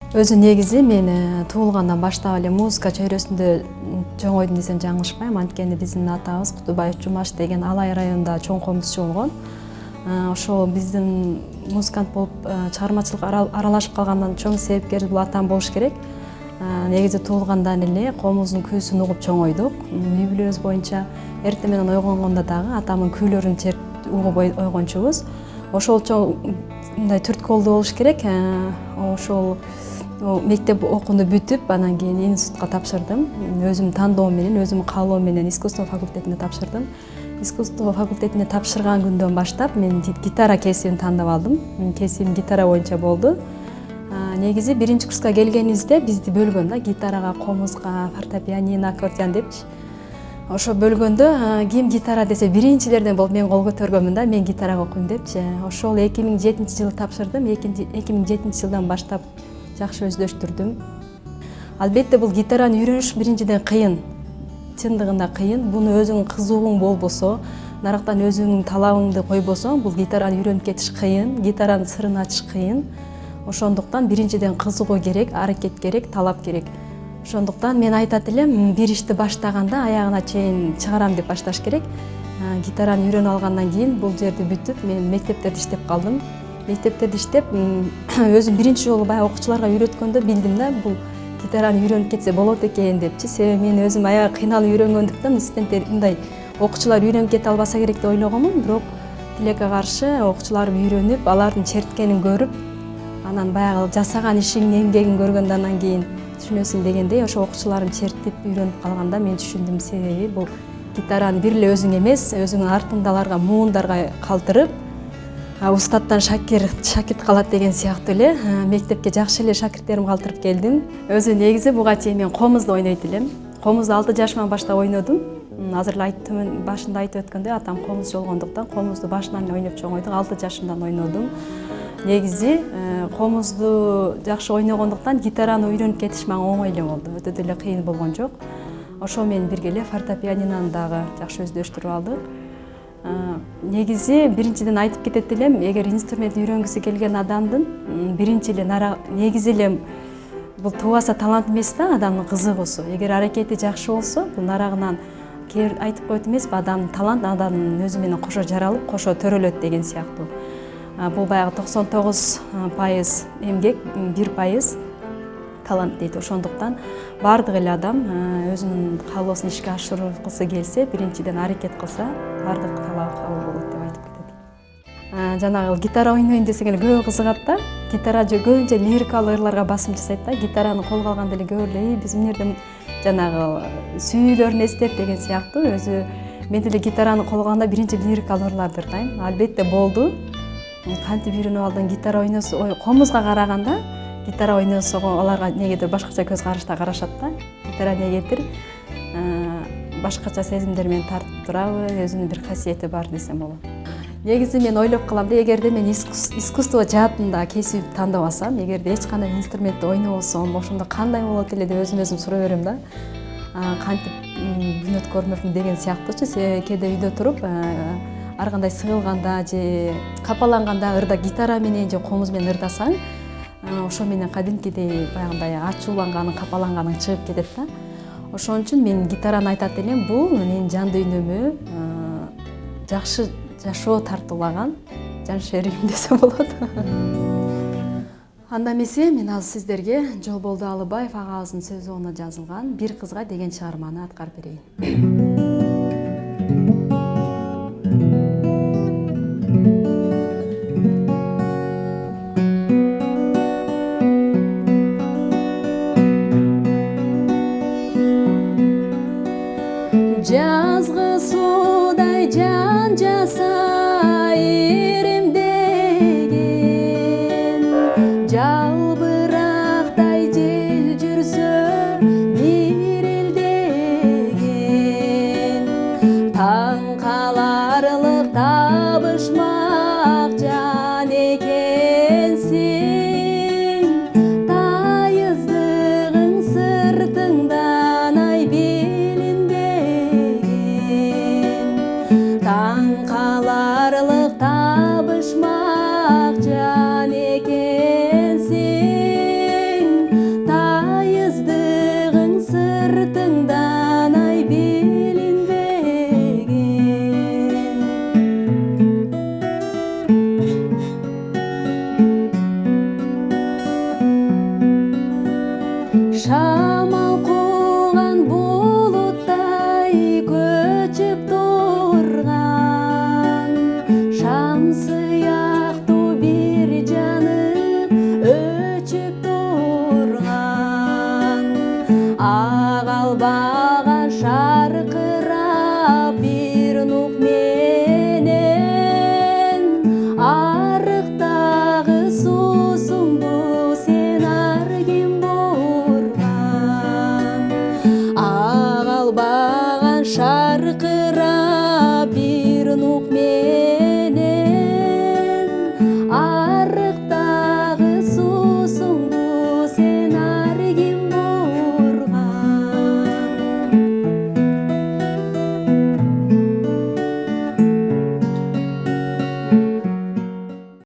Өзү негизи мен туулгандан баштап эле музыка чөйрөсүндө чоңойдум десем жаңылышпайм. Анткени биздин атабыз Кутубаев Жумаш деген Алай районунда чоң комузчу болгон. Ошол биздин музыкант болуп чыгармачылыкка аралашып калгандан чоң себепкери бул атам болуш керек. Негизи туулгандан эле комуздун күүсүн угуп чоңойдук. Үй бүлөбүз боюнча эртең менен ойгонгондо дагы атамдын күүлөрүн угуп ойгончубуз. Ошол мындай түрткү болуш керек. Ошол мектеп окуумду бүтүп, анан кийин институтка тапшырдым. Өзүм тандоом менен, өзүм каалоом менен искусство факультетине тапшырдым. Искусство факультетине тапшырган күндөн баштап мен гитара кесибин тандап алдым. Кесибим гитара боюнча болду. Негизи биринчи курска келгенибизде бизди бөлгөн да гитарага, комузга, фортепиано, аккордеон депчи. Ошо бөлгөндө ким гитара десе биринчилерден болуп мен кол көтөргөнмүн да, мен гитарага окуйм депчи. Ошол 2007-жылы тапшырдым. 2007 жылдан баштап жакшы өздөштүрдүм. Албетте бул гитараны үйрөнүш биринчиден кыйын. Чындыгында кыйын. Буну өзүң кызыгууң болбосо, нарактан өзүңүн талабыңды койбосоң, бул гитараны үйрөнүп кетиш кыйын, гитаранын сырын ачыш кыйын. Ошондуктан биринчиден кызыгуу керек, аракет керек, талап керек. Ошондуктан мен айтат элем, бир ишти баштаганда аягына чейин чыгарам деп башташ керек. Гитараны үйрөнүп алгандан кийин бул жерди бүтүп, мен мектептерде иштеп калдым. Мектептерде иштеп, өзүм биринчи жолу баягы окуучуларга үйрөткөндө билдим да, бул гитараны үйрөнүп кетсе болот экен депчи. Себеби мен өзүм аягы кыйналып үйрөнгөндүктөн студенттер мындай окуучулар үйрөнүп кете албаса керек деп ойлогонмун, бирок тилекке каршы окуучуларым үйрөнүп, алардын черткенин көрүп, анан баягы жасаган ишиңдин эмгегин көргөндө анан кийин түшүнөсүң дегендей, ошо окуучуларым чертип үйрөнүп калганда мен түшүндүм. Себеби бул гитараны бир эле өзүң эмес, өзүңдүн артыңдаларга, муундарга калтырып, устаттан шакирт калат деген сыяктуу эле мектепке жакшы эле шакирттерим калтырып келдим. Өзү негизи буга чейин мен комузду ойнойт элем. Комузду 6 жашыман баштап ойнодум. Азыр эле башында айтып өткөндөй, атам комузчу болгондуктан комузду башынан эле ойноп чоңойдук. 6 жашымдан ойнодум. Негизи комузду жакшы ойногондуктан гитараны үйрөнүп кетиш мага оңой эле болду. Өтө деле кыйын болгон жок. Ошо менен бирге эле фортепианону дагы жакшы өздөштүрүп алдык. Негизи биринчиден айтып кетет элем, эгер инструмент үйрөнгүсү келген адамдын биринчи эле негизи эле бул тубаса талант эмес да, адамдын кызыгуусу. Эгер аракети жакшы болсо, бул нарагынан айтып коет эмеспи, адамдын талант адамдын өзү менен кошо жаралып, кошо төрөлөт деген сыяктуу. Бул баягы 99% эмгек, 1% талант дейт. Ошондуктан баардык эле адам өзүнүн каалоосун ишке ашыргысы келсе, биринчиден аракет кылса, баардык талабы кабыл болот деп айтып кетет. Жанагы гитара ойнойм десең эле көбү кызыгат да. Гитара көбүнчө лирикалык ырларга басым жасайт да. Гитараны колго алганда эле көбү эле биз эмнерден жанагы сүйүүлөрүн эстеп деген сыяктуу. Өзү мен деле гитараны колго алганда биринчи лирикалык ырларды ырдайм. Албетте болду. Кантип үйрөнүп алдың, гитара ойносо, комузга караганда гитара ойносо аларга негедир башкача көз карашта карашат да. Гитара негедир башкача сезимдер менен тартып турабы, өзүнүн бир касиети бар десем болот. Негизи мен ойлоп калам да, эгерде мен искусство жаатында кесип тандабасам, эгерде эч кандай инструментти ойнобосом, ошондо кандай болот эле деп өзүм сурай берем да. Кантип күнөт көрмөкмүн деген сыяктуучу. Себеби кээде үйдө туруп ар кандай сыгылганда же капаланганда гитара менен же комуз менен ырдасаң, ошо менен кадимкидей баягындай ачууланганың, капаланганың чыгып кетет да. Ошон үчүн мен гитараны айтат элем, бул менин жан дүйнөмө жакшы жашоо тартуулаган жан шеригим десе болот. Анда эмесе мен азыр сиздерге Жолболду Алыбаев агабыздын сөзүнө жазылган «Бир кызга» деген чыгарманы аткарып берейин. Жазгы суудай жан жаса иримдеген, жалбырактай жел жүрсө мирилдеген, жашап